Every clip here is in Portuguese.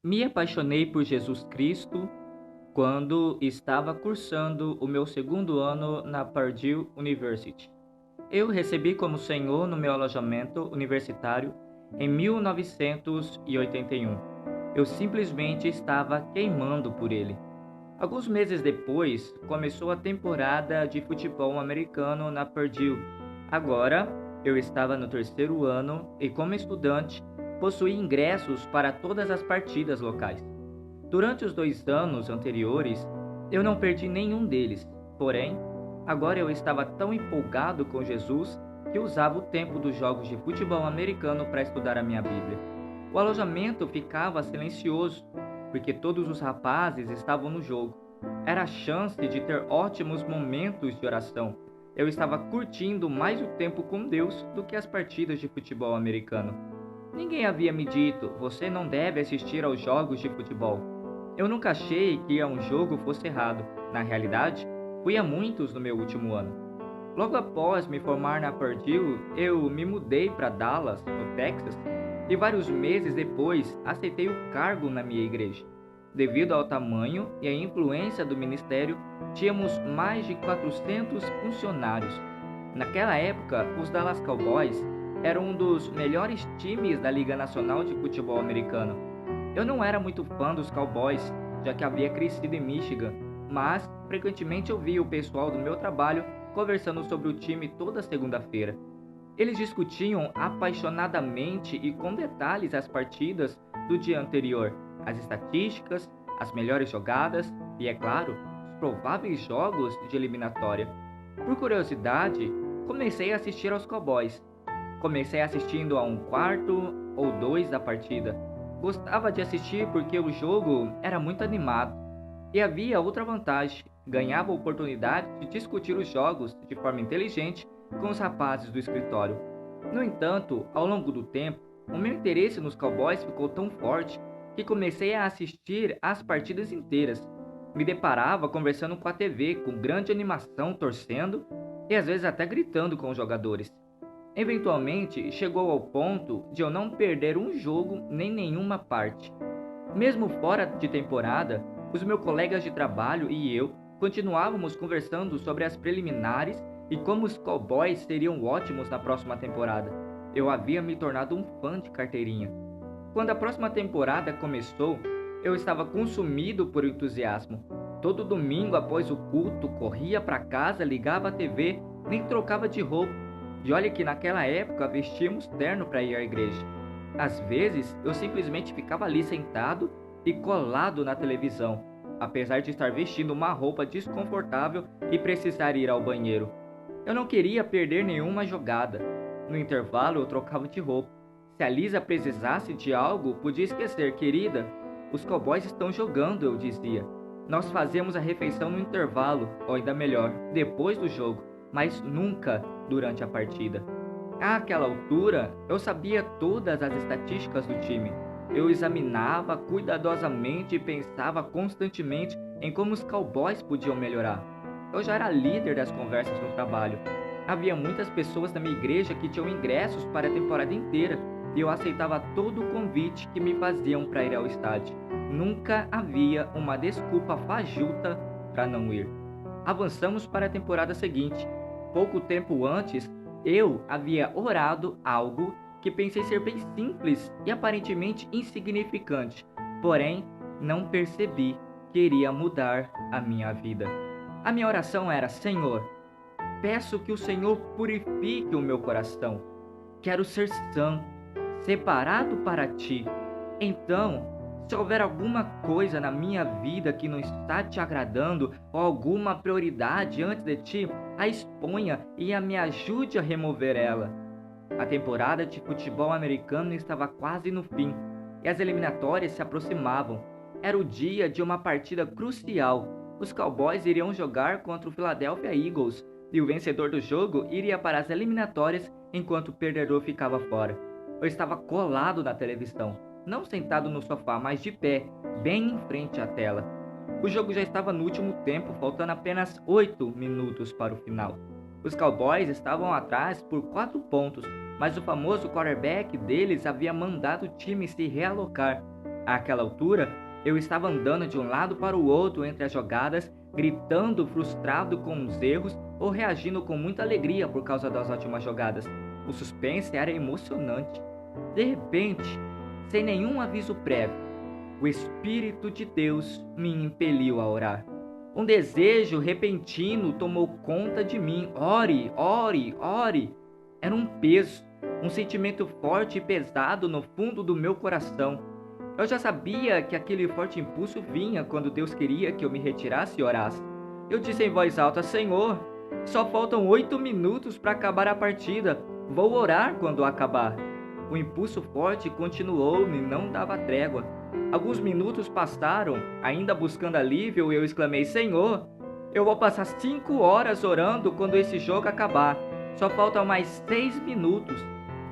Me apaixonei por Jesus Cristo quando estava cursando o meu segundo ano na Purdue University. Eu recebi como Senhor no meu alojamento universitário em 1981. Eu simplesmente estava queimando por ele. Alguns meses depois, começou a temporada de futebol americano na Purdue. Agora, eu estava no terceiro ano e, como estudante, possuía ingressos para todas as partidas locais. Durante os 2 anos anteriores, eu não perdi nenhum deles. Porém, agora eu estava tão empolgado com Jesus que usava o tempo dos jogos de futebol americano para estudar a minha Bíblia. O alojamento ficava silencioso, porque todos os rapazes estavam no jogo. Era a chance de ter ótimos momentos de oração. Eu estava curtindo mais o tempo com Deus do que as partidas de futebol americano. Ninguém havia me dito: você não deve assistir aos jogos de futebol. Eu nunca achei que ir a um jogo fosse errado. Na realidade, fui a muitos no meu último ano. Logo após me formar na Purdue, eu me mudei para Dallas, no Texas, e vários meses depois aceitei o cargo na minha igreja. Devido ao tamanho e à influência do ministério, tínhamos mais de 400 funcionários. Naquela época, os Dallas Cowboys eram um dos melhores times da Liga Nacional de Futebol Americano. Eu não era muito fã dos Cowboys, já que havia crescido em Michigan, mas frequentemente eu via o pessoal do meu trabalho conversando sobre o time toda segunda-feira. Eles discutiam apaixonadamente e com detalhes as partidas do dia anterior, as estatísticas, as melhores jogadas e, é claro, os prováveis jogos de eliminatória. Por curiosidade, comecei a assistir aos Cowboys. Comecei assistindo a um quarto ou dois da partida. Gostava de assistir porque o jogo era muito animado. E havia outra vantagem: ganhava a oportunidade de discutir os jogos de forma inteligente com os rapazes do escritório. No entanto, ao longo do tempo, o meu interesse nos Cowboys ficou tão forte que comecei a assistir às partidas inteiras. Me deparava conversando com a TV, com grande animação, torcendo e às vezes até gritando com os jogadores. Eventualmente, chegou ao ponto de eu não perder um jogo nem nenhuma parte. Mesmo fora de temporada, os meus colegas de trabalho e eu continuávamos conversando sobre as preliminares e como os Cowboys seriam ótimos na próxima temporada. Eu havia me tornado um fã de carteirinha. Quando a próxima temporada começou, eu estava consumido por entusiasmo. Todo domingo após o culto, corria para casa, ligava a TV, nem trocava de roupa. E olha que naquela época vestíamos terno para ir à igreja. Às vezes, eu simplesmente ficava ali sentado e colado na televisão, apesar de estar vestindo uma roupa desconfortável e precisar ir ao banheiro. Eu não queria perder nenhuma jogada. No intervalo, eu trocava de roupa. Se a Lisa precisasse de algo, podia esquecer: querida, os Cowboys estão jogando, eu dizia. Nós fazemos a refeição no intervalo, ou ainda melhor, depois do jogo, mas nunca durante a partida. Àquela altura, eu sabia todas as estatísticas do time. Eu examinava cuidadosamente e pensava constantemente em como os Cowboys podiam melhorar. Eu já era líder das conversas no trabalho. Havia muitas pessoas na minha igreja que tinham ingressos para a temporada inteira e eu aceitava todo o convite que me faziam para ir ao estádio. Nunca havia uma desculpa fajuta para não ir. Avançamos para a temporada seguinte. Pouco tempo antes, eu havia orado algo que pensei ser bem simples e aparentemente insignificante, porém não percebi que iria mudar a minha vida. A minha oração era: Senhor, peço que o Senhor purifique o meu coração. Quero ser santo, separado para ti. Então, se houver alguma coisa na minha vida que não está te agradando ou alguma prioridade antes de ti, a exponha e me ajude a remover ela. A temporada de futebol americano estava quase no fim e as eliminatórias se aproximavam. Era o dia de uma partida crucial. Os Cowboys iriam jogar contra o Philadelphia Eagles e o vencedor do jogo iria para as eliminatórias enquanto o perdedor ficava fora. Eu estava colado na televisão, não sentado no sofá, mas de pé, bem em frente à tela. O jogo já estava no último tempo, faltando apenas 8 minutos para o final. Os Cowboys estavam atrás por 4 pontos, mas o famoso quarterback deles havia mandado o time se realocar. Àquela altura, eu estava andando de um lado para o outro entre as jogadas, gritando frustrado com os erros ou reagindo com muita alegria por causa das ótimas jogadas. O suspense era emocionante. De repente, sem nenhum aviso prévio, o Espírito de Deus me impeliu a orar. Um desejo repentino tomou conta de mim. Ore, ore, ore. Era um peso, um sentimento forte e pesado no fundo do meu coração. Eu já sabia que aquele forte impulso vinha quando Deus queria que eu me retirasse e orasse. Eu disse em voz alta: Senhor, só faltam 8 minutos para acabar a partida. Vou orar quando acabar. O impulso forte continuou e não dava trégua. Alguns minutos passaram, ainda buscando alívio, eu exclamei: Senhor, eu vou passar 5 horas orando quando esse jogo acabar. Só faltam mais 6 minutos.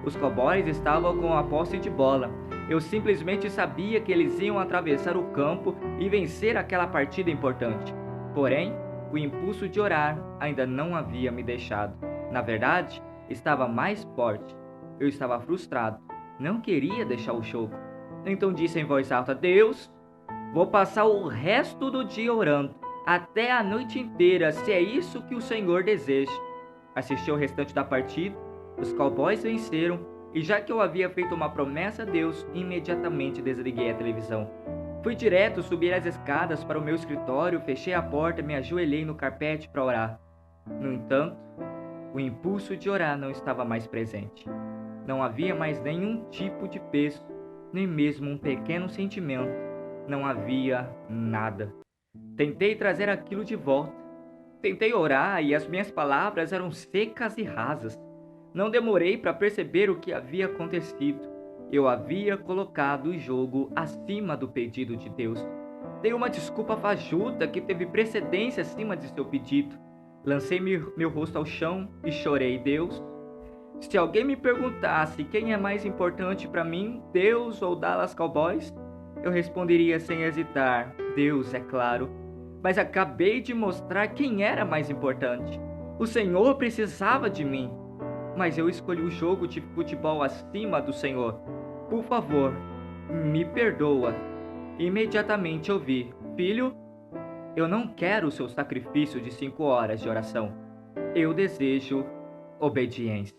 Os Cowboys estavam com a posse de bola. Eu simplesmente sabia que eles iam atravessar o campo e vencer aquela partida importante. Porém, o impulso de orar ainda não havia me deixado. Na verdade, estava mais forte. Eu estava frustrado. Não queria deixar o jogo. Então disse em voz alta: Deus, vou passar o resto do dia orando, até a noite inteira, se é isso que o Senhor deseja. Assisti ao restante da partida. Os Cowboys venceram. E já que eu havia feito uma promessa a Deus, imediatamente desliguei a televisão. Fui direto subir as escadas para o meu escritório, fechei a porta e me ajoelhei no carpete para orar. No entanto, o impulso de orar não estava mais presente. Não havia mais nenhum tipo de peso, nem mesmo um pequeno sentimento. Não havia nada. Tentei trazer aquilo de volta. Tentei orar e as minhas palavras eram secas e rasas. Não demorei para perceber o que havia acontecido. Eu havia colocado o jogo acima do pedido de Deus. Dei uma desculpa fajuta que teve precedência acima de seu pedido. Lancei meu rosto ao chão e chorei: Deus, se alguém me perguntasse quem é mais importante para mim, Deus ou Dallas Cowboys, eu responderia sem hesitar: Deus, é claro. Mas acabei de mostrar quem era mais importante. O Senhor precisava de mim. Mas eu escolhi o jogo de futebol acima do Senhor. Por favor, me perdoa. Imediatamente ouvi: Filho, eu não quero o seu sacrifício de 5 horas de oração. Eu desejo obediência.